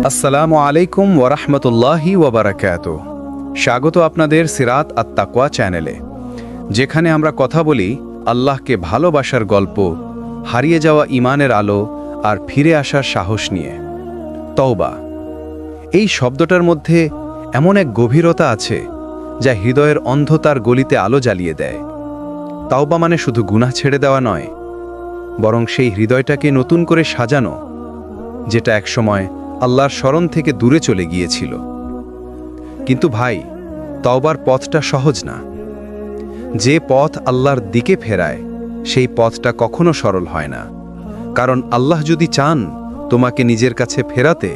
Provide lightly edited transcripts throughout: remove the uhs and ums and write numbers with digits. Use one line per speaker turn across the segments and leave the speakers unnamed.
আসসালামু আলাইকুম ওয়ারাহমাতুল্লাহি ওয়াবারাকাতুহু। স্বাগত আপনাদের সিরাত আত-তাকওয়া চ্যানেলে, যেখানে আমরা কথা বলি আল্লাহকে ভালোবাসার গল্প, হারিয়ে যাওয়া ঈমানের আলো আর ফিরে আসার সাহস নিয়ে। তওবা, এই শব্দটার মধ্যে এমন এক গভীরতা আছে যা হৃদয়ের অন্ধতার গলিতে আলো জ্বালিয়ে দেয়। তওবা মানে শুধু গুনাহ ছেড়ে দেওয়া নয়, বরং সেই হৃদয়টাকে নতুন করে সাজানো, যেটা একসময় আল্লাহর স্মরণ থেকে দূরে চলে গিয়েছিল। কিন্তু ভাই, তওবার পথটা সহজ না। যে পথ আল্লাহর দিকে ফেরায়, সেই পথটা কখনো সরল হয় না। কারণ আল্লাহ যদি চান তোমাকে নিজের কাছে ফেরাতে,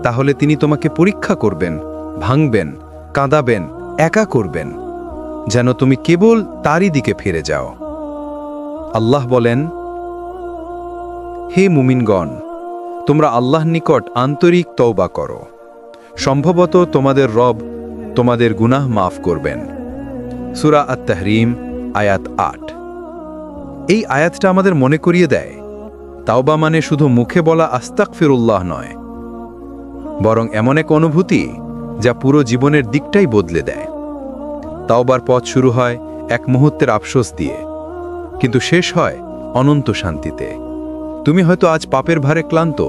তাহলে তিনি তোমাকে পরীক্ষা করবেন, ভাঙবেন, কাঁদাবেন, একা করবেন, যেন তুমি কেবল তারই দিকে ফিরে যাও। আল্লাহ বলেন, হে মুমিনগণ, তোমরা আল্লাহর নিকট আন্তরিক তওবা করো, সম্ভবত তোমাদের রব তোমাদের গুনাহ মাফ করবেন। সূরা আত-তাহরিম আয়াত ৮। এই আয়াতটা আমাদের মনে করিয়ে দেয়, তাওবা মানে শুধু মুখে বলা আস্তাগফিরুল্লাহ নয়, বরং এমন এক অনুভূতি যা পুরো জীবনের দিকটাই বদলে দেয়। তাওবার পথ শুরু হয় এক মুহূর্তের আফসোস দিয়ে, কিন্তু শেষ হয় অনন্ত শান্তিতে। তুমি হয়তো আজ পাপের ভারে ক্লান্ত,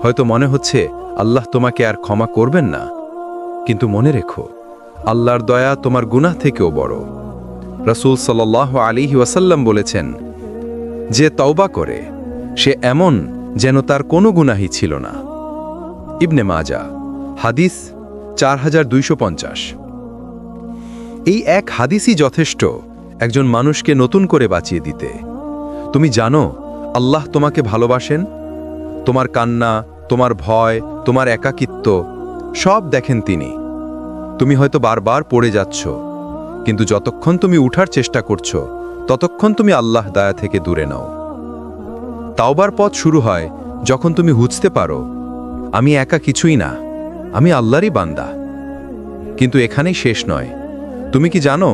হয়তো মনে হচ্ছে আল্লাহ তোমাকে আর ক্ষমা করবেন না, কিন্তু মনে রেখো, আল্লাহর দয়া তোমার গুনাহ থেকেও বড়। রাসূল সাল্লাল্লাহু আলাইহি ওয়াসাল্লাম বলেছেন, যে তওবা করে সে এমন যেন তার কোনো গুনাহই ছিল না। ইবনে মাজা, হাদিস 4250। এই এক হাদিসই যথেষ্ট একজন মানুষকে নতুন করে বাঁচিয়ে দিতে। তুমি জানো আল্লাহ তোমাকে ভালোবাসেন। তোমার কান্না, তোমার ভয়, তোমার একাকিত্ব সব দেখেন তিনি। তুমি হয়তো বারবার পড়ে যাচ্ছ, কিন্তু যতক্ষণ তুমি উঠার চেষ্টা করছো, ততক্ষণ তুমি আল্লাহ দয়া থেকে দূরে নাও। তাওবার পথ শুরু হয় যখন তুমি বুঝতে পারো, আমি একা কিছুই না, আমি আল্লাহরই বান্দা। কিন্তু এখানেই শেষ নয়। তুমি কি জানো,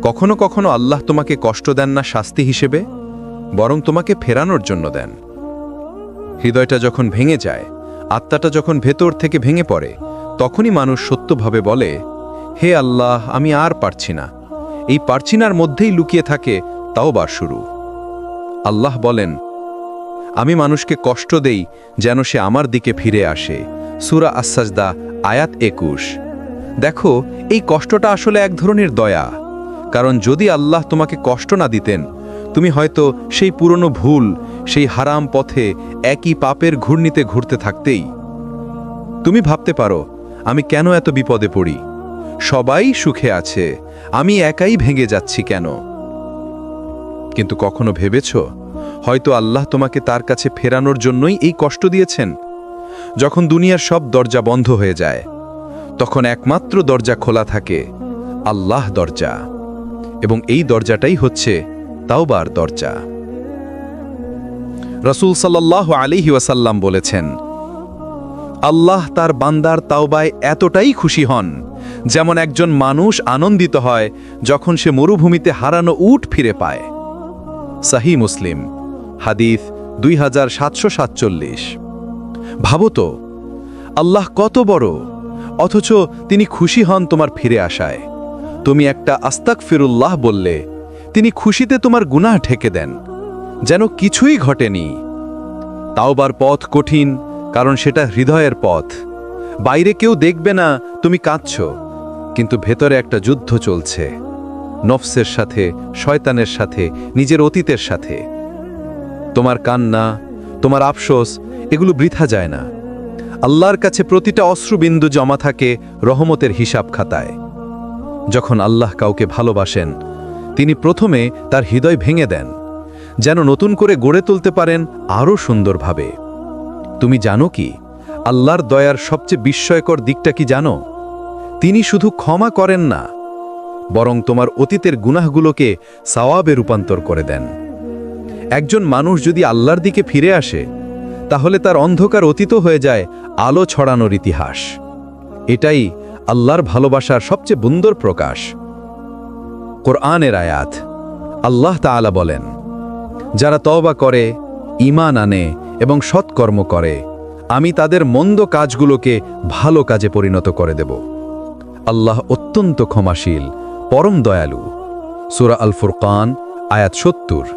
কখনো কখনো আল্লাহ তোমাকে কষ্ট দেন না শাস্তি হিসেবে, বরং তোমাকে ফেরানোর জন্য দেন। হৃদয়টা যখন ভেঙে যায়, আত্মাটা যখন ভেতর থেকে ভেঙে পড়ে, তখনই মানুষ সত্যভাবে বলে, হে আল্লাহ, আমি আর পারছি না। এই পারছি নার মধ্যেই লুকিয়ে থাকে তাওবার শুরু। আল্লাহ বলেন, আমি মানুষকে কষ্ট দেই যেন সে আমার দিকে ফিরে আসে। সূরা আস-সাজদা আয়াত ২১। দেখো, এই কষ্টটা আসলে এক ধরনের দয়া। কারণ যদি আল্লাহ তোমাকে কষ্ট না দিতেন, তুমি হয়তো সেই পুরনো ভুল, সেই হারাম পথে একই পাপের ঘূর্ণিতে ঘুরতে থাকতেই। তুমি ভাবতে পারো, আমি কেন এত বিপদে পড়ি? সবাই সুখে আছে, আমি একাই ভেঙে যাচ্ছি কেন? কিন্তু কখনো ভেবেছ, হয়তো আল্লাহ তোমাকে তার কাছে ফেরানোর জন্যই এই কষ্ট দিয়েছেন? যখন দুনিয়ার সব দরজা বন্ধ হয়ে যায়, তখন একমাত্র দরজা খোলা থাকে, আল্লাহ দরজা। এবং এই দরজাটাই হচ্ছে তাওবার দরজা। রাসূল সাল্লাল্লাহু আলাইহি ওয়াসাল্লাম বলেছেন, আল্লাহ তার বান্দার তাওবায় এতটাই খুশি হন, যেমন একজন মানুষ আনন্দিত হয় যখন সে মরুভূমিতে হারানো উট ফিরে পায়। সহিহ মুসলিম, হাদিস 2747। ভাবো তো, আল্লাহ কত বড়, অথচ তিনি খুশি হন তোমার ফিরে আসায়। তুমি একটা আস্তাগফিরুল্লাহ বললে তিনি খুশিতে তোমার গুনাহ ঢেকে দেন, যেন কিছুই ঘটেনি। তাওবার পথ কঠিন, কারণ সেটা হৃদয়ের পথ। বাইরে কেউ দেখবে না তুমি কাঁদছ, কিন্তু ভেতরে একটা যুদ্ধ চলছে, নফসের সাথে, শয়তানের সাথে, নিজের অতীতের সাথে। তোমার কান্না, তোমার আফসোস, এগুলো বৃথা যায় না। আল্লাহর কাছে প্রতিটা অশ্রুবিন্দু জমা থাকে রহমতের হিসাব খাতায়। যখন আল্লাহ কাউকে ভালোবাসেন, তিনি প্রথমে তার হৃদয় ভেঙে দেন, যেন নতুন করে গড়ে তুলতে পারেন আরও সুন্দরভাবে। তুমি জানো কি, আল্লাহর দয়ার সবচেয়ে বিস্ময়কর দিকটা কি জানো? তিনি শুধু ক্ষমা করেন না, বরং তোমার অতীতের গুনাহগুলোকে সওয়াবে রূপান্তর করে দেন। একজন মানুষ যদি আল্লাহর দিকে ফিরে আসে, তাহলে তার অন্ধকার অতীত হয়ে যায় আলো ছড়ানোর ইতিহাস। এটাই আল্লাহর ভালোবাসার সবচেয়ে সুন্দর প্রকাশ। কোরআনের আয়াত, আল্লাহ তাআলা বলেন, যারা তওবা করে, ঈমান আনে এবং সৎকর্ম করে, আমি তাদের মন্দ কাজগুলোকে ভালো কাজে পরিণত করে দেব। আল্লাহ অত্যন্ত ক্ষমাশীল, পরম দয়ালু। সূরা আল ফুরকান আয়াত ৭০।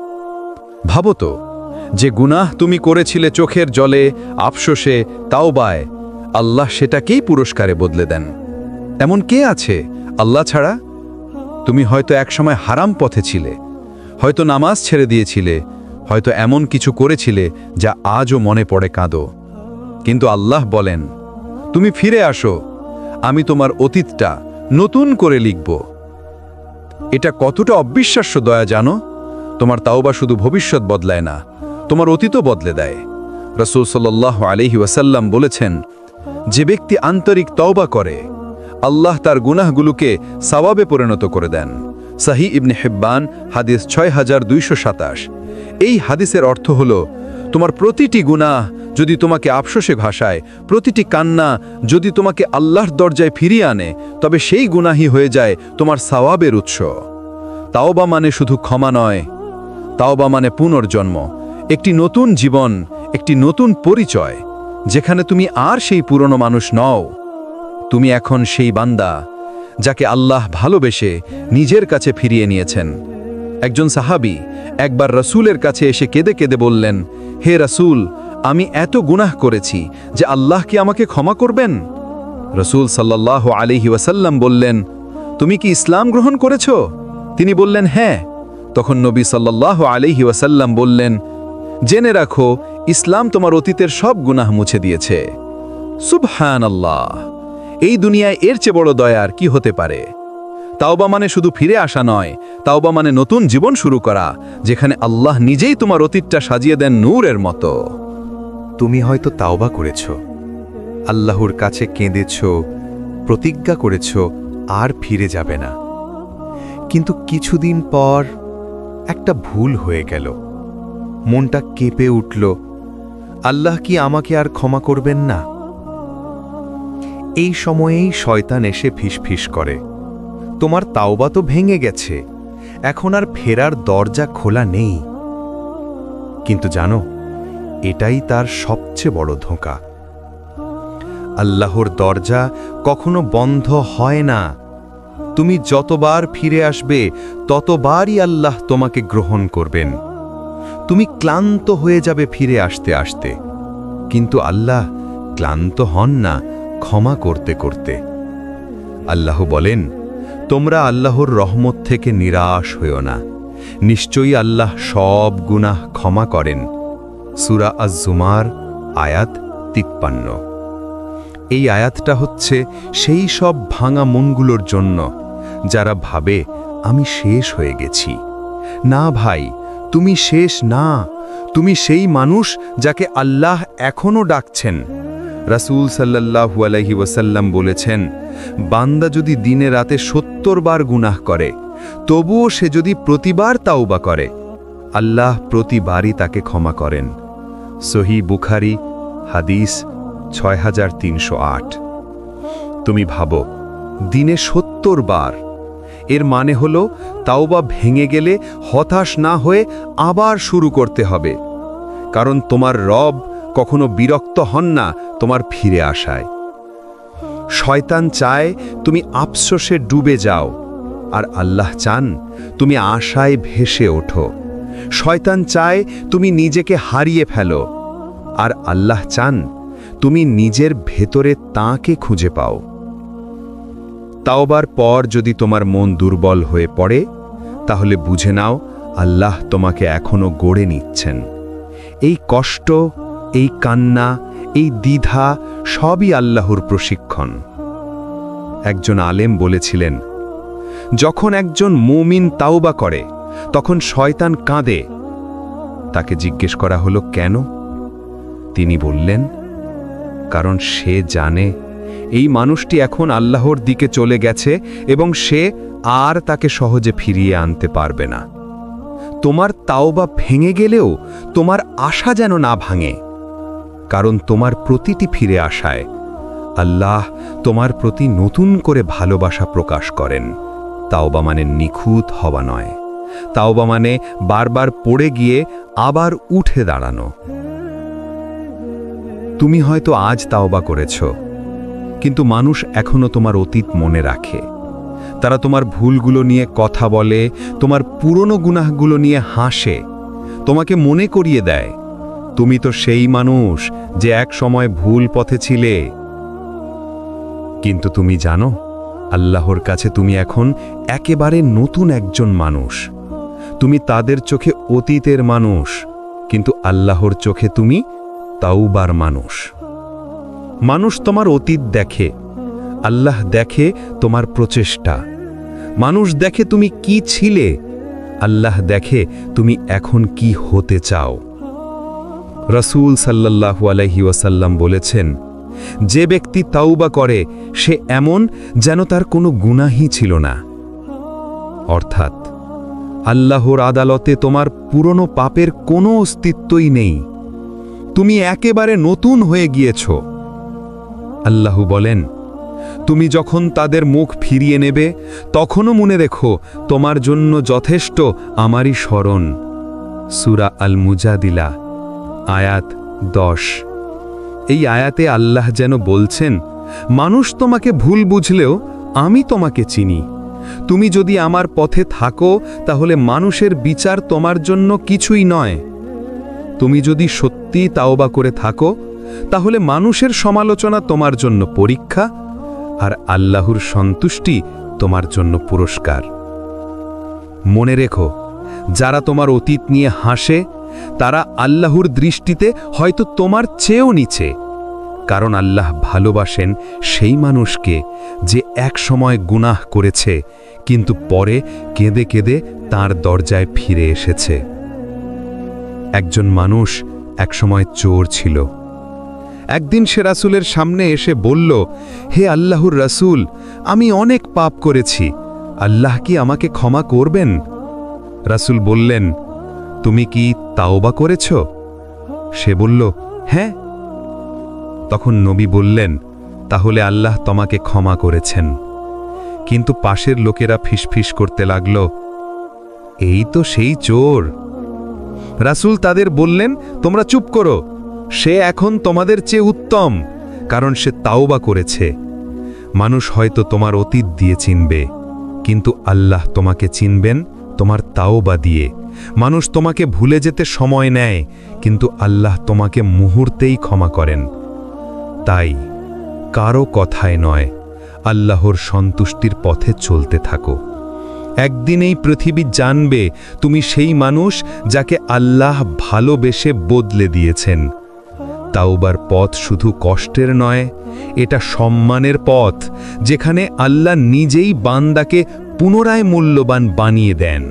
ভাবো তো, যে গুনাহ তুমি করেছিলে চোখের জলে, আফসোসে, তাওবায়, আল্লাহ সেটাকেই পুরস্কারে বদলে দেন। এমন কে আছে আল্লাহ ছাড়া? তুমি হয়তো একসময় হারাম পথে ছিলে, হয়তো নামাজ ছেড়ে দিয়েছিলে, হয়তো এমন কিছু করেছিলে যা আজও মনে পড়ে কাঁদো। কিন্তু আল্লাহ বলেন, তুমি ফিরে আসো, আমি তোমার অতীতটা নতুন করে লিখব। এটা কতটা অবিশ্বাস্য দয়া জানো? তোমার তাওবা শুধু ভবিষ্যৎ বদলায় না, তোমার অতীতও বদলে দেয়। রাসূল সাল্লাল্লাহু আলাইহি ওয়াসাল্লাম বলেছেন, যে ব্যক্তি আন্তরিক তওবা করে, আল্লাহ তার গুনাহগুলোকে সওয়াবে পরিণত করে দেন। সহিহ ইবনে হিব্বান হাদিস ৬২২৭। এই হাদিসের অর্থ হলো, তোমার প্রতিটি গুনাহ যদি তোমাকে আফসোসে ভাসায়, প্রতিটি কান্না যদি তোমাকে আল্লাহর দরজায় ফিরিয়ে আনে, তবে সেই গুনাহই হয়ে যায় তোমার সওয়াবের উৎস। তাওবা মানে শুধু ক্ষমা নয়, তাওবা মানে পুনর্জন্ম, একটি নতুন জীবন, একটি নতুন পরিচয়, যেখানে তুমি আর সেই পুরনো মানুষ নও। তুমি এখন সেই বান্দা যাকে আল্লাহ ভালোবেসে নিজের কাছে ফিরিয়ে নিয়েছেন। একজন সাহাবী একবার রাসূলের কাছে এসে কেঁদে কেঁদে বললেন, হে রাসূল, আমি এত গুনাহ করেছি যে আল্লাহ কি আমাকে ক্ষমা করবেন? রাসূল সাল্লাল্লাহু আলাইহি ওয়াসাল্লাম বললেন, তুমি কি ইসলাম গ্রহণ করেছো? তিনি বললেন, হ্যাঁ। তখন নবী সাল্লাল্লাহু আলাইহি ওয়াসাল্লাম বললেন, জেনে রাখো, ইসলাম তোমার অতীতের সব গুনাহ মুছে দিয়েছে। সুবহানাল্লাহ! এই দুনিয়ায় এর চেয়ে বড় দয়া আর কি হতে পারে? তাওবা মানে শুধু ফিরে আসা নয়, তাওবা মানে নতুন জীবন শুরু করা, যেখানে আল্লাহ নিজেই তোমার অতীতটা সাজিয়ে দেন নূরের মতো।
তুমি হয়তো তাওবা করেছ, আল্লাহর কাছে কেঁদেছ, প্রতিজ্ঞা করেছ আর ফিরে যাবে না। কিন্তু কিছুদিন পর একটা ভুল হয়ে গেল, মনটা কেঁপে উঠল, আল্লাহ কি আমাকে আর ক্ষমা করবেন না? এই সময়েই শয়তান এসে ফিসফিস করে, তোমার তাওবা তো ভেঙে গেছে, এখন আর ফেরার দরজা খোলা নেই। কিন্তু জানো, এটাই তার সবচেয়ে বড় ধোঁকা। আল্লাহর দরজা কখনো বন্ধ হয় না। তুমি যতবার ফিরে আসবে, ততবারই আল্লাহ তোমাকে গ্রহণ করবেন। তুমি ক্লান্ত হয়ে যাবে ফিরে আসতে আসতে, কিন্তু আল্লাহ ক্লান্ত হন না ক্ষমা করতে করতে। আল্লাহ বলেন, তোমরা আল্লাহর রহমত থেকে নিরাশ হইও না, নিশ্চয়ই আল্লাহ সব গুনাহ ক্ষমা করেন। সূরা আজ-জুমার আয়াত ৫৩। এই আয়াতটা হচ্ছে সেই সব ভাঙা মনগুলোর জন্য যারা ভাবে আমি শেষ হয়ে গেছি। না ভাই, তুমি শেষ না, তুমি সেই মানুষ যাকে আল্লাহ এখনো ডাকছেন। রাসূল সাল্লাল্লাহু আলাইহি ওয়াসাল্লাম বলেছেন, বান্দা যদি দিনে রাতে ৭০ বার গুনাহ করে, তবুও সে যদি প্রতিবার তাওবা করে, আল্লাহ প্রতিবারই তাকে ক্ষমা করেন। সহিহ বুখারী হাদিস ৬৩০৮। তুমি ভাবো, দিনে ৭০ বার, এর মানে হলো তাওবা ভেঙে গেলে হতাশ না হয়ে আবার শুরু করতে হবে, কারণ তোমার রব কখনো বিরক্ত হন না তোমার ফিরে আসায়। শয়তান চায় তুমি আফসোসে ডুবে যাও, আর আল্লাহ চান তুমি আশায় ভেসে ওঠো। শয়তান চায় তুমি নিজেকে হারিয়ে ফেলো, আর আল্লাহ চান তুমি নিজের ভেতরে তাঁকে খুঁজে পাও। তাওবার পর যদি তোমার মন দুর্বল হয়ে পড়ে, তাহলে বুঝে নাও আল্লাহ তোমাকে এখনো গড়ে নিচ্ছেন। এই কষ্ট, এই কান্না, এই দ্বিধা সবই আল্লাহর প্রশিক্ষণ। একজন আলেম বলেছিলেন, যখন একজন মুমিন তাওবা করে, তখন শয়তান কাঁদে। তাকে জিজ্ঞেস করা হলো কেন? তিনি বললেন, কারণ সে জানে এই মানুষটি এখন আল্লাহর দিকে চলে গেছে এবং সে আর তাকে সহজে ফিরিয়ে আনতে পারবে না। তোমার তাওবা ভেঙে গেলেও তোমার আশা যেন না ভাঙে, কারণ তোমার প্রতিটি ফিরে আসায় আল্লাহ তোমার প্রতি নতুন করে ভালোবাসা প্রকাশ করেন। তাওবা মানে নিখুঁত হওয়া নয়, তাওবা মানে বারবার পড়ে গিয়ে আবার উঠে দাঁড়ানো। তুমি হয়তো আজ তাওবা করেছ, কিন্তু মানুষ এখনো তোমার অতীত মনে রাখে। তারা তোমার ভুলগুলো নিয়ে কথা বলে, তোমার পুরনো গুনাহগুলো নিয়ে হাসে, তোমাকে মনে করিয়ে দেয় তুমি তো সেই মানুষ যে এক সময় ভুল পথে ছিলে। কিন্তু তুমি জানো, আল্লাহর কাছে তুমি এখন একেবারে নতুন একজন মানুষ। তুমি তাদের চোখে অতীতের মানুষ, কিন্তু আল্লাহর চোখে তুমি তাওবার মানুষ। মানুষ তোমার অতীত দেখে, আল্লাহ দেখে তোমার প্রচেষ্টা। মানুষ দেখে তুমি কি ছিলে, আল্লাহ দেখে তুমি এখন কি হতে চাও। রাসূল সাল্লাল্লাহু আলাইহি ওয়াসাল্লাম বলেছেন, যে ব্যক্তি তাওবা করে সে এমন যেন তার কোনো গুনাহই ছিল না। অর্থাৎ আল্লাহর আদালতে তোমার পুরনো পাপের কোনো অস্তিত্বই নেই, তুমি একেবারে নতুন হয়ে গিয়েছ। আল্লাহ বলেন, তুমি যখন তাদের মুখ ফিরিয়ে নেবে তখনও মনে রেখো তোমার জন্য যথেষ্ট আমারই স্মরণ। সূরা আল মুজাদিলা আয়াত 10। এই আয়াতে আল্লাহ যেন বলছেন, মানুষ তোমাকে ভুল বুঝলেও আমি তোমাকে চিনি। তুমি যদি আমার পথে থাকো তাহলে মানুষের বিচার তোমার জন্য কিছুই নয়। তুমি যদি সত্যি তাওবা করে থাকো তাহলে মানুষের সমালোচনা তোমার জন্য পরীক্ষা, আর আল্লাহর সন্তুষ্টি তোমার জন্য পুরস্কার। মনে রেখো, যারা তোমার অতীত নিয়ে হাসে তারা আল্লাহর দৃষ্টিতে হয়তো তোমার চেয়েও নিচে, কারণ আল্লাহ ভালোবাসেন সেই মানুষকে যে এক সময় গুনাহ করেছে কিন্তু পরে কেঁদে কেঁদে তার দরজায় ফিরে এসেছে। একজন মানুষ একসময় চোর ছিল। একদিন সে রাসূলের সামনে এসে বলল, হে আল্লাহর রাসূল, আমি অনেক পাপ করেছি, আল্লাহ কি আমাকে ক্ষমা করবেন? রাসূল বললেন, তুমি কি তাওবা করেছ? সে বলল, হ্যাঁ। তখন নবী বললেন, তাহলে আল্লাহ তোমাকে ক্ষমা করেছেন। কিন্তু পাশের লোকেরা ফিসফিস করতে লাগল, এই তো সেই চোর। রাসূল তাদের বললেন, তোমরা চুপ করো, সে এখন তোমাদের চেয়ে উত্তম, কারণ সে তাওবা করেছে। মানুষ হয়তো তোমার অতীত দিয়ে চিনবে, কিন্তু আল্লাহ তোমাকে চিনবেন তোমার তাওবা দিয়ে। মানুষ তোমাকে ভুলে যেতে সময় নেয়, কিন্তু আল্লাহ তোমাকে মুহূর্তেই ক্ষমা করেন। তাই কারো কথায় নয়, আল্লাহর সন্তুষ্টির পথে চলতে থাকো। একদিন এই পৃথিবী জানবে তুমি সেই মানুষ যাকে আল্লাহ ভালোবেসে বদলে দিয়েছেন। তাওবার পথ শুধু কষ্টের নয়, এটা সম্মানের পথ, যেখানে আল্লাহ নিজেই বান্দাকে পুনরায় মূল্যবান বানিয়ে দেন।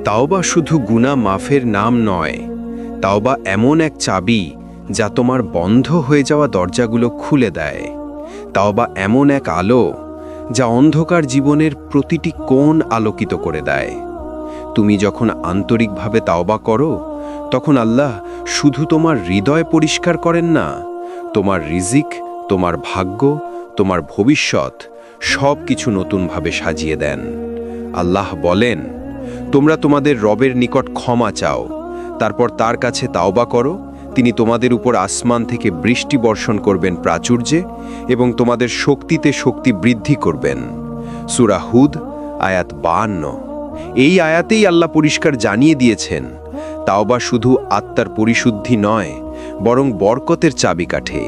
তাওবা শুধু গুনাহ মাফের নাম নয়, তাওবা এমন এক চাবি যা তোমার বন্ধ হয়ে যাওয়া দরজাগুলো খুলে দেয়। তাওবা এমন এক আলো যা অন্ধকার জীবনের প্রতিটি কোণ আলোকিত করে দেয়। তুমি যখন আন্তরিকভাবে তাওবা করো তখন আল্লাহ শুধু তোমার হৃদয় পরিষ্কার করেন না, তোমার রিজিক, তোমার ভাগ্য, তোমার ভবিষ্যৎ সব কিছু নতুনভাবে সাজিয়ে দেন। আল্লাহ বলেন, তোমরা তোমাদের রবের নিকট ক্ষমা চাও, তারপর তার কাছে তাওবা করো, তিনি তোমাদের উপর আসমান থেকে বৃষ্টি বর্ষণ করবেন প্রাচুর্যে এবং তোমাদের শক্তিতে শক্তি বৃদ্ধি করবেন। সূরা হুদ আয়াত 52। এই আয়াতেই আল্লাহ পরিষ্কার জানিয়ে দিয়েছেন, তাওবা শুধু আত্মার পরিশুদ্ধি নয়, বরং বরকতের চাবিকাঠি।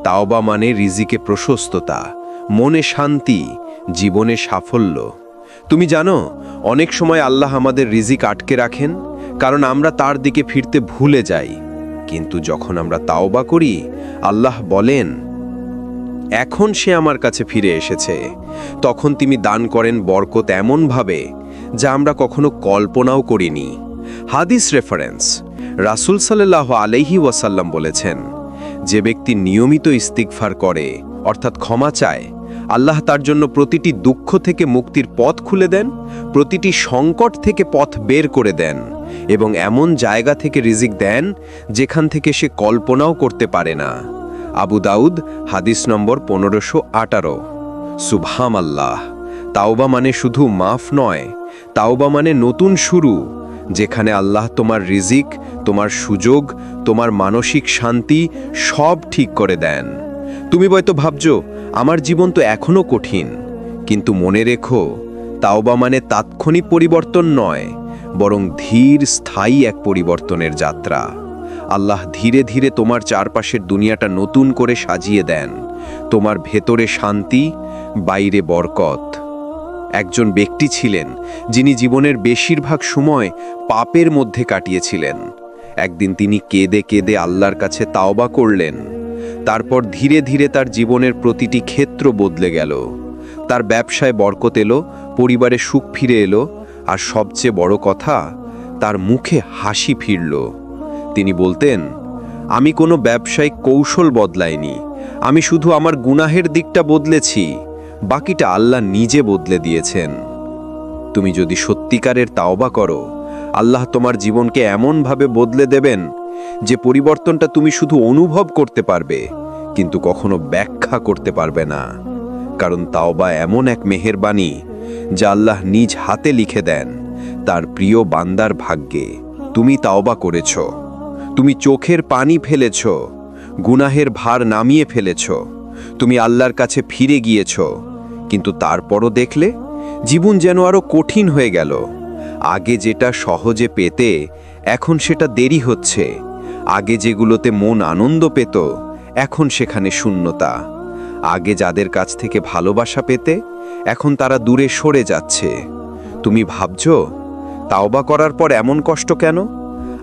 তাওবা মানে রিজিকে প্রশস্ততা, মনে শান্তি, জীবনে সাফল্য। তুমি জানো, অনেক সময় আল্লাহ আমাদের রিজিক আটকে রাখেন কারণ আমরা তার দিকে ফিরতে ভুলে যাই। কিন্তু যখন আমরা তাওবা করি, আল্লাহ বলেন, এখন সে আমার কাছে ফিরে এসেছে। তখন তিনি দান করেন বরকত এমনভাবে যা আমরা কখনো কল্পনাও করিনি। হাদিস রেফারেন্স, রাসূল সাল্লাল্লাহু আলাইহি ওয়াসাল্লাম বলেছেন, যে ব্যক্তি নিয়মিত ইস্তিগফার করে অর্থাৎ ক্ষমা চায়, আল্লাহ তার জন্য প্রতিটি দুঃখ থেকে মুক্তির পথ খুলে দেন, প্রতিটি সংকট থেকে পথ বের করে দেন এবং এমন জায়গা থেকে রিজিক দেন যেখান থেকে সে কল্পনাও করতে পারে না। আবু দাউদ হাদিস নম্বর 1518। সুবহানাল্লাহ! তাওবা মানে শুধু মাফ নয়, তাওবা মানে নতুন শুরু,
যেখানে আল্লাহ তোমার রিজিক, তোমার সুযোগ, তোমার মানসিক শান্তি সব ঠিক করে দেন। তুমি হয়তো ভাবছো আমার জীবন তো এখনো কঠিন, কিন্তু মনে রেখো তাওবা মানে তাৎক্ষণিক পরিবর্তন নয়, বরং ধীর স্থায়ী এক পরিবর্তনের যাত্রা। আল্লাহ ধীরে ধীরে তোমার চারপাশের দুনিয়াটা নতুন করে সাজিয়ে দেন। তোমার ভেতরে শান্তি, বাইরে বরকত। একজন ব্যক্তি ছিলেন যিনি জীবনের বেশিরভাগ সময় পাপের মধ্যে কাটিয়েছিলেন। একদিন তিনি কেঁদে কেঁদে আল্লাহর কাছে তাওবা করলেন। তারপর ধীরে ধীরে তার জীবনের প্রতিটি ক্ষেত্র বদলে গেল। তার ব্যবসায় বরকত এলো, পরিবারে সুখ ফিরে এলো, আর সবচেয়ে বড় কথা, তার মুখে হাসি ফিরল। তিনি বলতেন, আমি কোনো ব্যবসায়িক কৌশল বদলাইনি, আমি শুধু আমার গুনাহের দিকটা বদলেছি, বাকিটা আল্লাহ নিজে বদলে দিয়েছেন। তুমি যদি সত্যিকারের তাওবা করো, আল্লাহ তোমার জীবনকে এমনভাবে বদলে দেবেন যে পরিবর্তনটা তুমি শুধু অনুভব করতে পারবে, কিন্তু কখনো ব্যাখ্যা করতে পারবে না। কারণ তাওবা এমন এক মেহেরবানি যা আল্লাহ নিজ হাতে লিখে দেন তার প্রিয় বান্দার ভাগ্যে। তুমি তাওবা করেছ, তুমি চোখের পানি ফেলেছ, গুনাহের ভার নামিয়ে ফেলেছ, তুমি আল্লাহর কাছে ফিরে গিয়েছ, কিন্তু তারপরও দেখলে জীবন যেন আরো কঠিন হয়ে গেল। আগে যেটা সহজে পেতে, এখন সেটা দেরি হচ্ছে। আগে যেগুলোতে মন আনন্দ পেত, এখন সেখানে শূন্যতা। আগে যাদের কাছ থেকে ভালোবাসা পেতে, এখন তারা দূরে সরে যাচ্ছে। তুমি ভাবছো তাওবা করার পর এমন কষ্ট কেন?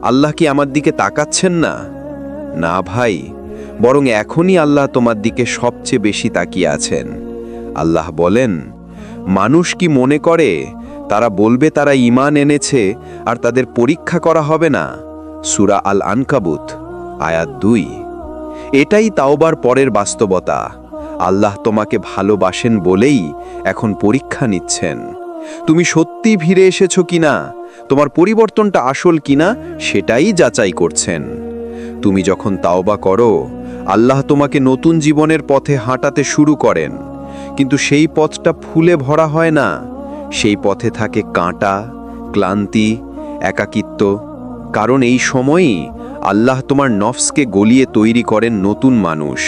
আল্লাহ কি আমার দিকে তাকাচ্ছেন না? না ভাই, বরং এখনই আল্লাহ তোমার দিকে সবচেয়ে বেশি তাকিয়ে আছেন। আল্লাহ বলেন, মানুষ কি মনে করে তারা বলবে তারা ঈমান এনেছে আর তাদের পরীক্ষা করা হবে না? সূরা আল আনকাবুত আয়াত 2। এটাই তাওবার পরের বাস্তবতা। আল্লাহ তোমাকে ভালোবাসেন বলেই এখন পরীক্ষা নিচ্ছেন। তুমি সত্যি ফিরে এসেছো কিনা, তোমার পরিবর্তনটা আসল কিনা, সেটাই যাচাই করছেন। তুমি যখন তাওবা করো, আল্লাহ তোমাকে নতুন জীবনের পথে হাঁটাতে শুরু করেন, কিন্তু সেই পথটা ফুলে ভরা হয় না। সেই পথে থাকে কাঁটা, ক্লান্তি, একাকিত্ব। কারণ এই সময়ই আল্লাহ তোমার নফসকে গলিয়ে তৈরি করেন নতুন মানুষ।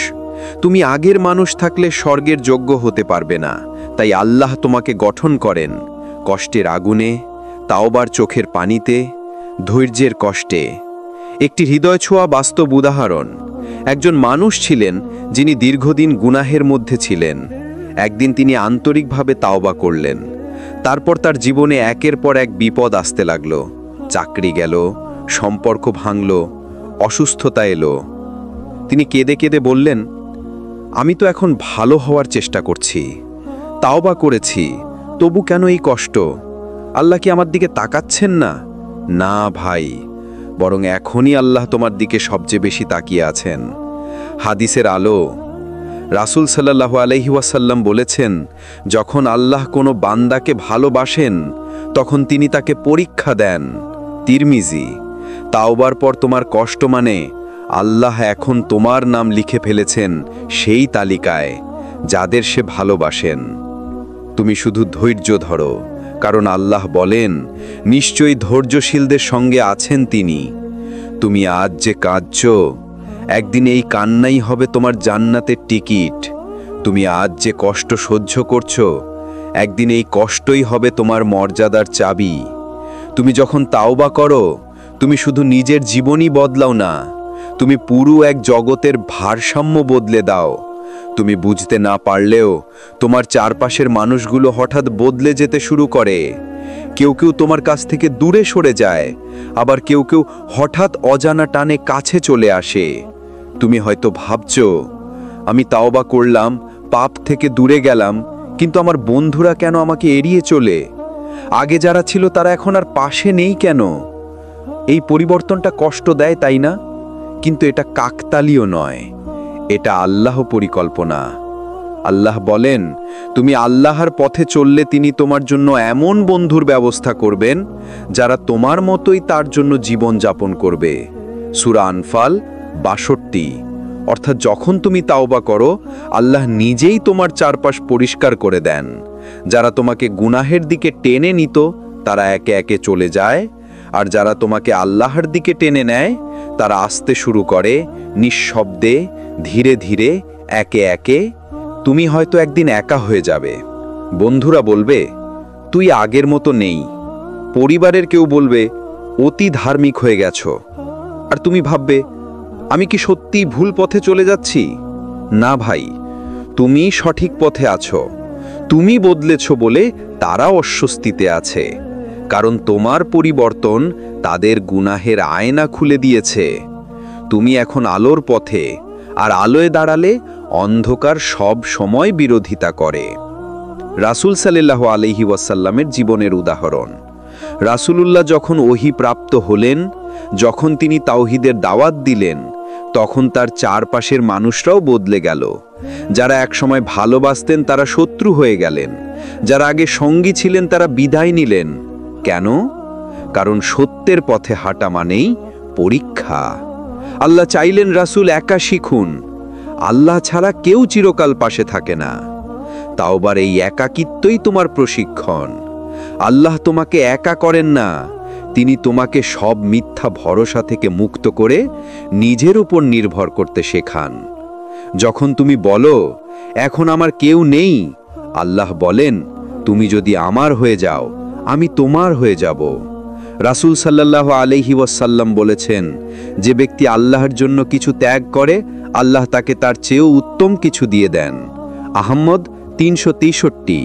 তুমি আগের মানুষ থাকলে স্বর্গের যোগ্য হতে পারবে না, তাই আল্লাহ তোমাকে গঠন করেন কষ্টের আগুনে, তাওবার চোখের পানিতে, ধৈর্যের কষ্টে। একটি হৃদয় ছোঁয়া বাস্তব উদাহরণ। একজন মানুষ ছিলেন যিনি দীর্ঘদিন গুনাহের মধ্যে ছিলেন। একদিন তিনি আন্তরিকভাবে তাওবা করলেন। তারপর তার জীবনে একের পর এক বিপদ আসতে লাগল। চাকরি গেল, সম্পর্ক ভাঙল, অসুস্থতা এলো। তিনি কেঁদে কেঁদে বললেন, আমি তো এখন ভালো হওয়ার চেষ্টা করছি, তাওবা করেছি, তবু কেন এই কষ্ট? আল্লাহ কি আমার দিকে তাকাচ্ছেন না? না ভাই, বরং এখনই আল্লাহ তোমার দিকে সবচেয়ে বেশি তাকিয়ে আছেন। হাদিসের আলো। রাসূল সাল্লাল্লাহু আলাইহি ওয়াসাল্লাম বলেছেন, যখন আল্লাহ কোনো বান্দাকে ভালোবাসেন তখন তিনি তাকে পরীক্ষা দেন। তিরমিজি। তাওবার পর তোমার কষ্ট মানে আল্লাহ এখন তোমার নাম লিখে ফেলেছেন সেই তালিকায় যাদের সে ভালোবাসেন। তুমি শুধু ধৈর্য ধরো, কারণ আল্লাহ বলেন, নিশ্চয়ই ধৈর্যশীলদের সঙ্গে আছেন তিনি। তুমি আজ যে কাঁদছো, একদিন এই কান্নাই হবে তোমার জান্নাতের টিকিট। তুমি আজ যে কষ্ট সহ্য করছো, একদিন এই কষ্টই হবে তোমার মর্যাদার চাবি। তুমি যখন তাওবা করো, তুমি শুধু নিজের জীবনই বদলাও না, তুমি পুরো এক জগতের ভারসাম্য বদলে দাও। তুমি বুঝতে না পারলেও তোমার চারপাশের মানুষগুলো হঠাৎ বদলে যেতে শুরু করে। কেউ কেউ তোমার কাছ থেকে দূরে সরে যায়, আবার কেউ কেউ হঠাৎ অজানা টানে কাছে চলে আসে। তুমি হয়তো ভাবছো, আমি তাওবা করলাম, পাপ থেকে দূরে গেলাম, কিন্তু আমার বন্ধুরা কেন আমাকে এড়িয়ে চলে? আগে যারা ছিল তারা এখন আর পাশে নেই কেন? এই পরিবর্তনটা কষ্ট দেয়, তাই না? কিন্তু এটা কাকতালীয় নয়, এটা আল্লাহ পরিকল্পনা। আল্লাহ বলেন, তুমি আল্লাহর পথে চললে তিনি তোমার জন্য এমন বন্ধুর ব্যবস্থা করবেন যারা তোমার মতোই তার জন্য জীবন যাপন করবে। সূরা আনফাল ৬২। অর্থাৎ যখন তুমি তাওবা করো, আল্লাহ নিজেই তোমার চারপাশ পরিষ্কার করে দেন। যারা তোমাকে গুনাহের দিকে টেনে নিত তারা একে একে চলে যায়, আর যারা তোমাকে আল্লাহর দিকে টেনে নেয় তারা আসতে শুরু করে নিঃশব্দে, ধীরে ধীরে, একে একে। তুমি হয়তো একদিন একা হয়ে যাবে। বন্ধুরা বলবে, তুই আগের মতো নেই। পরিবারের কেউ বলবে, অতি ধার্মিক হয়ে গেছো। আর তুমি ভাববে, আমি কি সত্যি ভুল পথে চলে যাচ্ছি? না ভাই, তুমি সঠিক পথে আছো। তুমি বদলেছ বলে তারা অস্বস্তিতে আছে, কারণ তোমার পরিবর্তন তাদের গুনাহের আয়না খুলে দিয়েছে। তুমি এখন আলোর পথে, আর আলোয় দাঁড়ালে অন্ধকার সব সময় বিরোধিতা করে। রাসূল সাল্লাল্লাহু আলাইহি ওয়াসাল্লামের জীবনের উদাহরণ। রাসূলুল্লাহ যখন ওহী প্রাপ্ত হলেন, যখন তিনি তাওহীদের দাওয়াত দিলেন, তখন তার চারপাশের মানুষরাও বদলে গেল। যারা একসময় ভালোবাসতেন তারা শত্রু হয়ে গেলেন, যারা আগে সঙ্গী ছিলেন তারা বিদায় নিলেন। কেন? কারণ সত্যের পথে হাঁটা মানেই পরীক্ষা। আল্লাহ চাইলেন রাসূল একা শিখুন। আল্লাহ ছাড়া কেউ চিরকাল পাশে থাকে না। তাওবার এই একাকিত্বই তোমার প্রশিক্ষণ। আল্লাহ তোমাকে একা করেন না, তিনি তোমাকে সব মিথ্যা ভরসা থেকে মুক্ত করে নিজের উপর নির্ভর করতে শেখান। যখন তুমি বলো, এখন আমার কেউ নেই, আল্লাহ বলেন, তুমি যদি আমার হয়ে যাও, আমি তোমার হয়ে যাব। রাসূল সাল্লাল্লাহু আলাইহি ওয়াসাল্লাম বলেছেন, যে ব্যক্তি আল্লাহর জন্য কিছু ত্যাগ করে, আল্লাহ তাকে তার চেয়েও উত্তম কিছু দিয়ে দেন। আহমদ 363।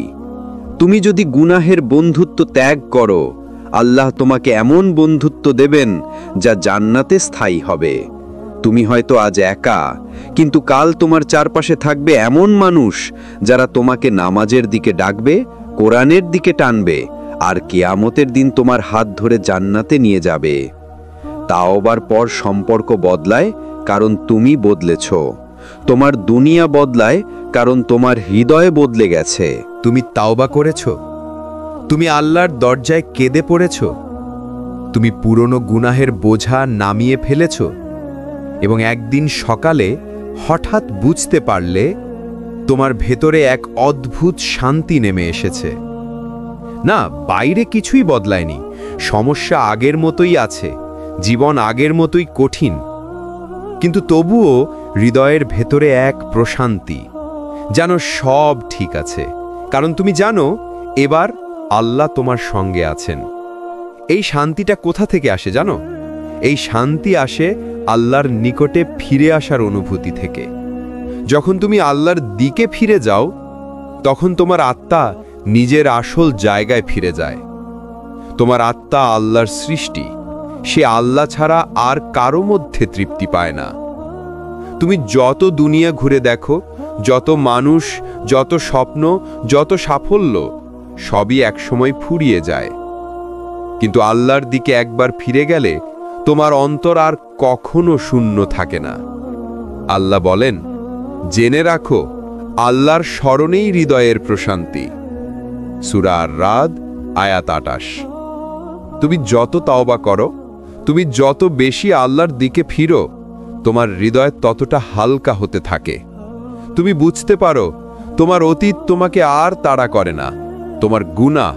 তুমি যদি গুনাহের বন্ধুত্ব ত্যাগ করো, আল্লাহ তোমাকে এমন বন্ধুত্ব দেবেন যা জান্নাতে স্থায়ী হবে। তুমি হয়তো আজ একা, কিন্তু কাল তোমার চারপাশে থাকবে এমন মানুষ যারা তোমাকে নামাজের দিকে ডাকবে, কোরআনের দিকে টানবে, আর কিয়ামতের দিন তোমার হাত ধরে জান্নাতে নিয়ে যাবে। তাওবার পর সম্পর্ক বদলায়, কারণ তুমি বদলেছ। তোমার দুনিয়া বদলায়, কারণ তোমার হৃদয় বদলে গেছে।
তুমি তাওবা করেছ? তুমি আল্লাহর দরজায় কেঁদে পড়েছ? তুমি পুরনো গুনাহের বোঝা নামিয়ে ফেলেছ? এবং একদিন সকালে হঠাৎ বুঝতে পারলে তোমার ভেতরে এক অদ্ভুত শান্তি নেমে এসেছে। না, বাইরে কিছুই বদলায়নি, সমস্যা আগের মতোই আছে, জীবন আগের মতোই কঠিন, কিন্তু তবুও হৃদয়ের ভেতরে এক প্রশান্তি, যেন সব ঠিক আছে, কারণ তুমি জানো এবার আল্লাহ তোমার সঙ্গে আছেন। এই শান্তিটা কোথা থেকে আসে জানো? এই শান্তি আসে আল্লাহর নিকটে ফিরে আসার অনুভূতি থেকে। যখন তুমি আল্লাহর দিকে ফিরে যাও, তখন তোমার আত্মা নিজের আসল জায়গায় ফিরে যায়। তোমার আত্মা আল্লাহর সৃষ্টি, সে আল্লাহ ছাড়া আর কারো মধ্যে তৃপ্তি পায় না। তুমি যত দুনিয়া ঘুরে দেখো, যত মানুষ, যত স্বপ্ন, যত সাফল্য, সবই একসময় ফুরিয়ে যায়, কিন্তু আল্লাহর দিকে একবার ফিরে গেলে তোমার অন্তর আর কখনো শূন্য থাকে না। আল্লাহ বলেন, জেনে রাখো, আল্লাহর স্মরণেই হৃদয়ের প্রশান্তি। সূরা আর-রাদ আয়াত 28। তুমি যত তাওবা করো, তুমি যত বেশি আল্লাহর দিকে ফিরো, তোমার হৃদয় ততটা হালকা হতে থাকে। তুমি বুঝতে পারো তোমার অতীত তোমাকে আর তাড়া করে না, তোমার গুনাহ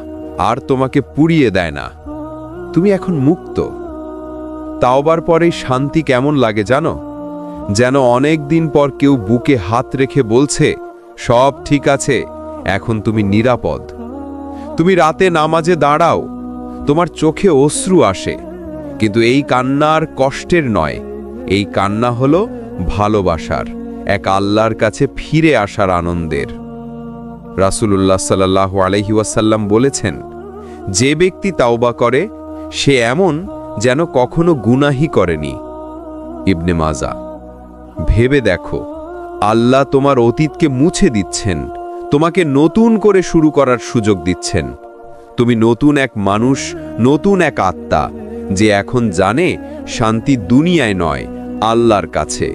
আর তোমাকে পুড়িয়ে দেয় না। তুমি এখন মুক্ত। তাওবার পরে শান্তি কেমন লাগে জানো? যেন অনেক দিন পর কেউ বুকে হাত রেখে বলছে, সব ঠিক আছে, এখন তুমি নিরাপদ। তুমি রাতে নামাজে দাঁড়াও, তোমার চোখে অশ্রু আসে, কিন্তু এই কান্না আর কষ্টের নয়, এই কান্না হলো ভালোবাসার, এক আল্লাহর কাছে ফিরে আসার আনন্দের। রাসূলুল্লাহ সাল্লাল্লাহু আলাইহি ওয়াসাল্লাম বলেছেন, যে ব্যক্তি তাওবা করে সে এমন যেন কখনো গুনাহই করেনি। ইবনে মাজা। ভেবে দেখো, আল্লাহ তোমার অতীতকে মুছে দিচ্ছেন, তোমাকে নতুন করে শুরু করার সুযোগ দিচ্ছেন। তুমি নতুন এক মানুষ, নতুন এক আত্মা, যে এখন জানে শান্তি দুনিয়ায় নয়, আল্লাহর কাছে।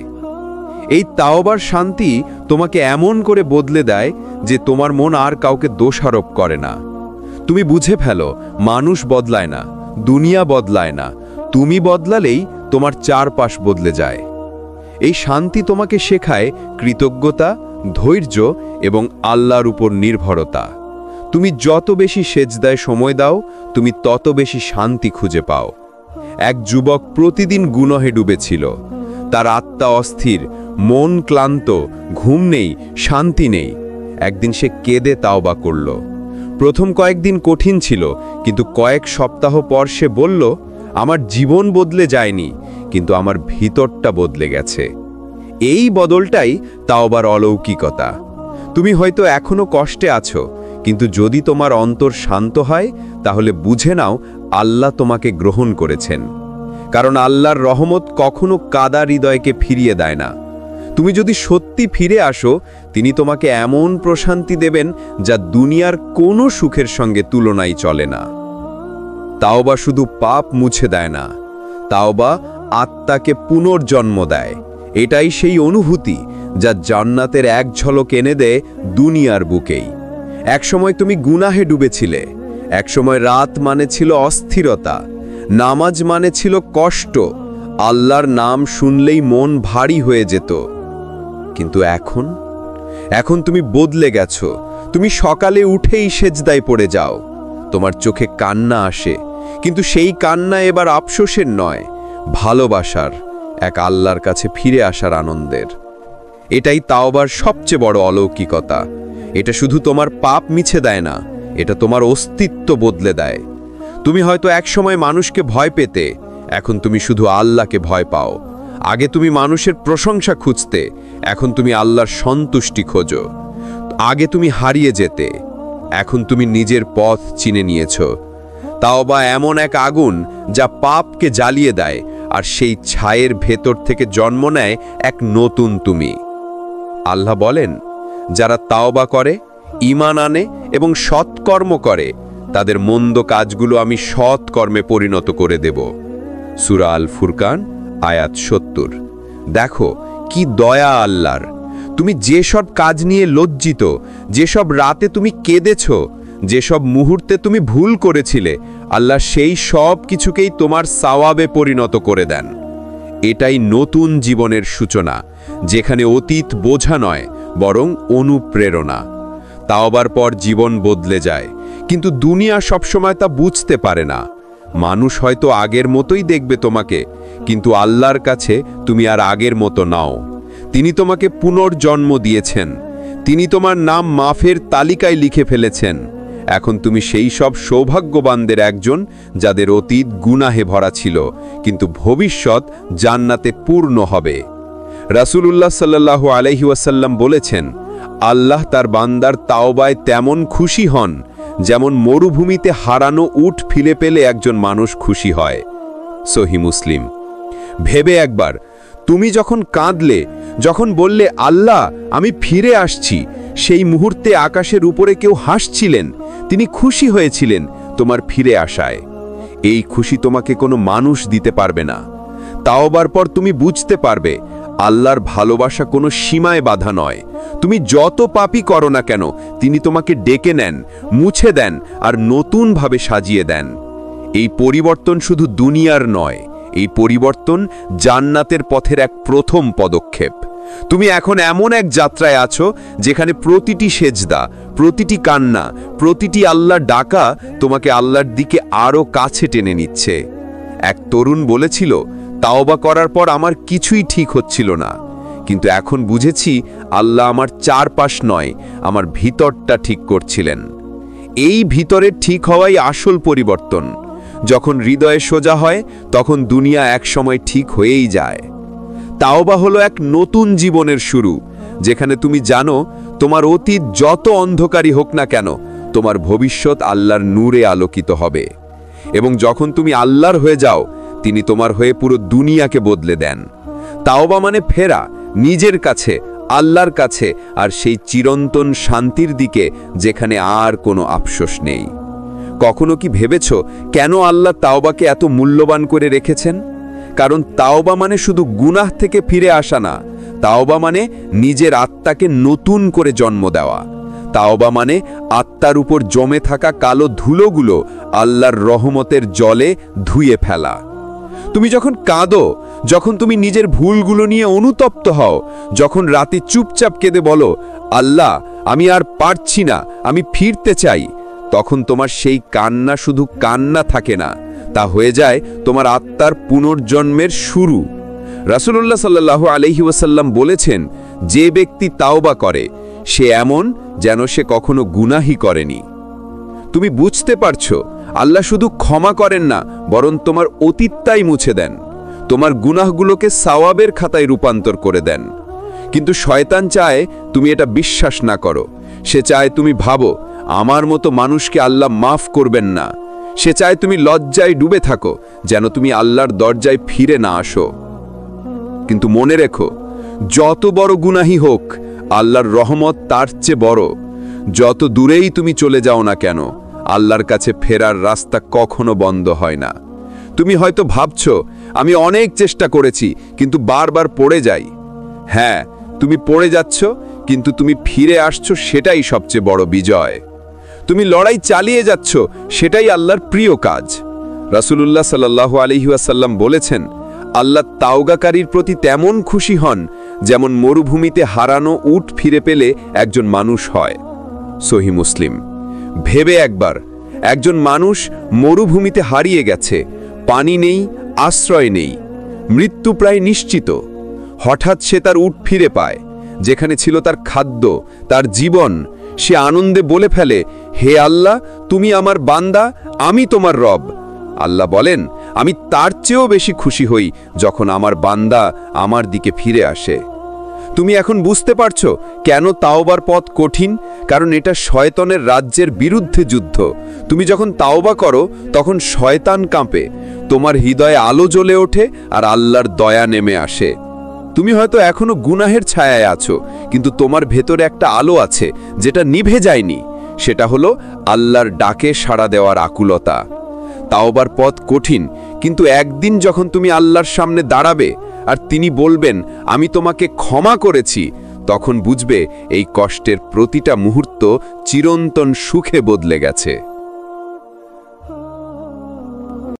এই তাওবার শান্তি তোমাকে এমন করে বদলে দেয় যে তোমার মন আর কাউকে দোষারোপ করে না। তুমি বুঝে ফেলো, মানুষ বদলায় না, দুনিয়া বদলায় না, তুমি বদলালেই তোমার চারপাশ বদলে যায়। এই শান্তি তোমাকে শেখায় কৃতজ্ঞতা, ধৈর্য এবং আল্লাহর উপর নির্ভরতা। তুমি যত বেশি সেজদায় সময় দাও, তুমি তত বেশি শান্তি খুঁজে পাও।
এক যুবক প্রতিদিন গুনাহে ডুবেছিল। তার আত্মা অস্থির, মন ক্লান্ত, ঘুম নেই, শান্তি নেই। একদিন সে কেঁদে তাওবা করল। প্রথম কয়েকদিন কঠিন ছিল, কিন্তু কয়েক সপ্তাহ পর সে বলল, আমার জীবন বদলে যায়নি, কিন্তু আমার ভিতরটা বদলে গেছে। এই বদলটাই তাওবার অলৌকিকতা। তুমি হয়তো এখনো কষ্টে আছো, কিন্তু যদি তোমার অন্তর শান্ত হয়, তাহলে বুঝে নাও আল্লাহ তোমাকে গ্রহণ করেছেন। কারণ আল্লাহর রহমত কখনো কাদা হৃদয়কে ফিরিয়ে দেয় না। তুমি যদি সত্যি ফিরে আসো, তিনি তোমাকে এমন প্রশান্তি দেবেন যা দুনিয়ার কোনো সুখের সঙ্গে তুলনায় চলে না। তাওবা শুধু পাপ মুছে দেয় না, তাওবা আত্মাকে পুনর্জন্ম দেয়। এটাই সেই অনুভূতি যা জান্নাতের এক ঝলক এনে দেয় দুনিয়ার বুকেই। একসময় তুমি গুনাহে ডুবেছিলে, একসময় রাত মানে ছিল অস্থিরতা, নামাজ মানে ছিল কষ্ট, আল্লাহর নাম শুনলেই মন ভারী হয়ে যেত। কিন্তু এখন তুমি বদলে গেছো। তুমি সকালে উঠেই সেজদায় পড়ে যাও, তোমার চোখে কান্না আসে, কিন্তু সেই কান্না এবার আফসোসের নয়, ভালোবাসার, এক আল্লাহর কাছে ফিরে আসার আনন্দের। এটাই তাওবার সবচেয়ে বড় অলৌকিকতা। এটা শুধু তোমার পাপ মিছে দেয় না, এটা তোমার অস্তিত্ব বদলে দেয়। তুমি হয়তো একসময় মানুষকে ভয় পেতে, এখন তুমি শুধু আল্লাহকে ভয় পাও। আগে তুমি মানুষের প্রশংসা খুঁজতে, এখন তুমি আল্লাহর সন্তুষ্টি খোঁজো। আগে তুমি হারিয়ে যেতে, এখন তুমি নিজের পথ চিনে নিয়েছো। তাওবা এমন এক আগুন যা পাপকে জ্বালিয়ে দেয়, আর সেই ছায়ের ভেতর থেকে জন্ম নেয় এক নতুন তুমি। আল্লাহ বলেন, যারা তাওবা করে, ঈমান আনে এবং সৎকর্ম করে, তাদের মন্দ কাজগুলো আমি সৎকর্মে পরিণত করে দেব। সূরা আল ফুরকান আয়াত ৭০। দেখো কি দয়া আল্লাহর। তুমি যেসব কাজ নিয়ে লজ্জিত, যেসব রাতে তুমি কেঁদেছ, যেসব মুহূর্তে তুমি ভুল করেছিলে, আল্লাহ সেই সব কিছুকেই তোমার সাওয়াবে পরিণত করে দেন। এটাই নতুন জীবনের সূচনা, যেখানে অতীত বোঝা নয়, বরং অনুপ্রেরণা। তাওবার পর জীবন বদলে যায়, কিন্তু দুনিয়া সবসময় তা বুঝতে পারে না। মানুষ হয়তো আগের মতোই দেখবে তোমাকে, কিন্তু আল্লাহর কাছে তুমি আর আগের মতো নাও। তিনি তোমাকে পুনর্জন্ম দিয়েছেন, তিনি তোমার নাম মাফের তালিকায় লিখে ফেলেছেন। এখন তুমি সেই সব সৌভাগ্যবানদের একজন, যাদের অতীত গুনাহে ভরা ছিল, কিন্তু ভবিষ্যৎ জান্নাতে পূর্ণ হবে। রাসূলুল্লাহ সাল্লাল্লাহু আলাইহি ওয়াসাল্লাম বলেছেন, আল্লাহ তার বান্দার তাওবায় তেমন খুশি হন, যেমন মরুভূমিতে হারানো উট ফিরে পেলে একজন মানুষ খুশি হয়। সহিহ মুসলিম। ভেবে একবার, তুমি যখন কাঁদলে, যখন বললে আল্লাহ আমি ফিরে আসছি, সেই মুহূর্তে আকাশের উপরে কেউ হাসছিলেন, তিনি খুশি হয়েছিলেন তোমার ফিরে আসায়। এই খুশি তোমাকে কোনো মানুষ দিতে পারবে না। তাওবার পর তুমি বুঝতে পারবে আল্লাহর ভালোবাসা কোনো সীমায় বাধা নয়। তুমি যত পাপই করো না কেন, তিনি তোমাকে ডেকে নেন, মুছে দেন আর নতুনভাবে সাজিয়ে দেন। এই পরিবর্তন শুধু দুনিয়ার নয়, এই পরিবর্তন জান্নাতের পথের এক প্রথম পদক্ষেপ। তুমি এখন এমন এক যাত্রায় আছো, যেখানে প্রতিটি সেজদা, প্রতিটি কান্না, প্রতিটি আল্লাহর ডাকা তোমাকে আল্লাহর দিকে আরও কাছে টেনে নিচ্ছে। এক তরুণ বলেছিল, তাওবা করার পর আমার কিছুই ঠিক হচ্ছিল না, কিন্তু এখন বুঝেছি আল্লাহ আমার চারপাশ নয়, আমার ভিতরটা ঠিক করছিলেন। এই ভিতরের ঠিক হওয়াই আসল পরিবর্তন। যখন হৃদয়ে সোজা হয়, তখন দুনিয়া একসময় ঠিক হয়েই যায়। তাওবা হলো এক নতুন জীবনের শুরু, যেখানে তুমি জানো তোমার অতীত যত অন্ধকারই হোক না কেন, তোমার ভবিষ্যৎ আল্লাহর নূরে আলোকিত হবে। এবং যখন তুমি আল্লাহর হয়ে যাও, তিনি তোমার হয়ে পুরো দুনিয়াকে বদলে দেন। তাওবা মানে ফেরা নিজের কাছে, আল্লাহর কাছে, আর সেই চিরন্তন শান্তির দিকে, যেখানে আর কোনো আফসোস নেই। কখনো কি ভেবেছ কেন আল্লাহ তাওবাকে এত মূল্যবান করে রেখেছেন? কারণ তাওবা মানে শুধু গুনাহ থেকে ফিরে আসা না, তাওবা মানে নিজের আত্মাকে নতুন করে জন্ম দেওয়া। তাওবা মানে আত্মার উপর জমে থাকা কালো ধুলোগুলো আল্লাহর রহমতের জলে ধুয়ে ফেলা। তুমি যখন কাঁদো, যখন তুমি নিজের ভুলগুলো নিয়ে অনুতপ্ত হও, যখন রাতে চুপচাপ কেঁদে বলো আল্লাহ আমি আর পারছি না, আমি ফিরতে চাই, তখন তোমার সেই কান্না শুধু কান্না থাকে না, তা হয়ে যায় তোমার আত্মার পুনর্জন্মের শুরু। রাসূলুল্লাহ সাল্লাল্লাহু আলাইহি ওয়াসাল্লাম বলেছেন, যে ব্যক্তি তাওবা করে সে এমন যেন সে কখনো গুনাহই করেনি। তুমি বুঝতে পারছো, আল্লাহ শুধু ক্ষমা করেন না, বরং তোমার অতীতটাই মুছে দেন, তোমার গুনাহগুলোকে সওয়াবের খাতায় রূপান্তর করে দেন। কিন্তু শয়তান চায় তুমি এটা বিশ্বাস না করো। সে চায় তুমি ভাবো আমার মতো মানুষকে আল্লাহ মাফ করবেন না। সে চায় তুমি লজ্জায় ডুবে থাকো, যেন তুমি আল্লাহর দরজায় ফিরে না আসো। কিন্তু মনে রেখো, যত বড় গুনাহি হোক, আল্লাহর রহমত তার চেয়ে বড়। যত দূরেই তুমি চলে যাও না কেন, আল্লাহর কাছে ফেরার রাস্তা কখনো বন্ধ হয় না। তুমি হয়তো ভাবছো আমি অনেক চেষ্টা করেছি কিন্তু বারবার পড়ে যাই। হ্যাঁ, তুমি পড়ে যাচ্ছ, কিন্তু তুমি ফিরে আসছো, সেটাই সবচেয়ে বড় বিজয়। তুমি লড়াই চালিয়ে যাচ্ছ, সেটাই আল্লাহর প্রিয় কাজ। রাসূলুল্লাহ সাল্লাল্লাহু আলাইহি ওয়াসাল্লাম বলেছেন, আল্লাহ তাওবাকারীর প্রতি তেমন খুশি হন যেমন মরুভূমিতে হারানো উট ফিরে পেলে একজন মানুষ হয়। সহিহ মুসলিম। ভেবে একবার, একজন মানুষ মরুভূমিতে হারিয়ে গেছে, পানি নেই, আশ্রয় নেই, মৃত্যু প্রায় নিশ্চিত। হঠাৎ সে তার উট ফিরে পায়, যেখানে ছিল তার খাদ্য, তার জীবন। সে আনন্দে বলে ফেলে, হে আল্লাহ, তুমি আমার বান্দা, আমি তোমার রব। আল্লাহ বলেন, আমি তার চেয়েও বেশি খুশি হই যখন আমার বান্দা আমার দিকে ফিরে আসে। তুমি এখন বুঝতে পারছো কেন তাওবার পথ কঠিন? কারণ এটা শয়তানের রাজ্যের বিরুদ্ধে যুদ্ধ। তুমি যখন তাওবা করো তখন শয়তান কাঁপে, তোমার হৃদয়ে আলো জ্বলে ওঠে আর আল্লাহর দয়া নেমে আসে। তুমি হয়তো এখনো গুনাহের ছায়ায় আছো, কিন্তু তোমার ভেতরে একটা আলো আছে যেটা নিভে যায়নি। সেটা হলো আল্লাহর ডাকে সাড়া দেওয়ার আকুলতা। তাওবার পথ কঠিন, কিন্তু একদিন যখন তুমি আল্লাহর সামনে দাঁড়াবে আর তিনি বলবেন, আমি তোমাকে ক্ষমা করেছি, তখন বুঝবে এই কষ্টের প্রতিটা মুহূর্ত চিরন্তন সুখে বদলে গেছে।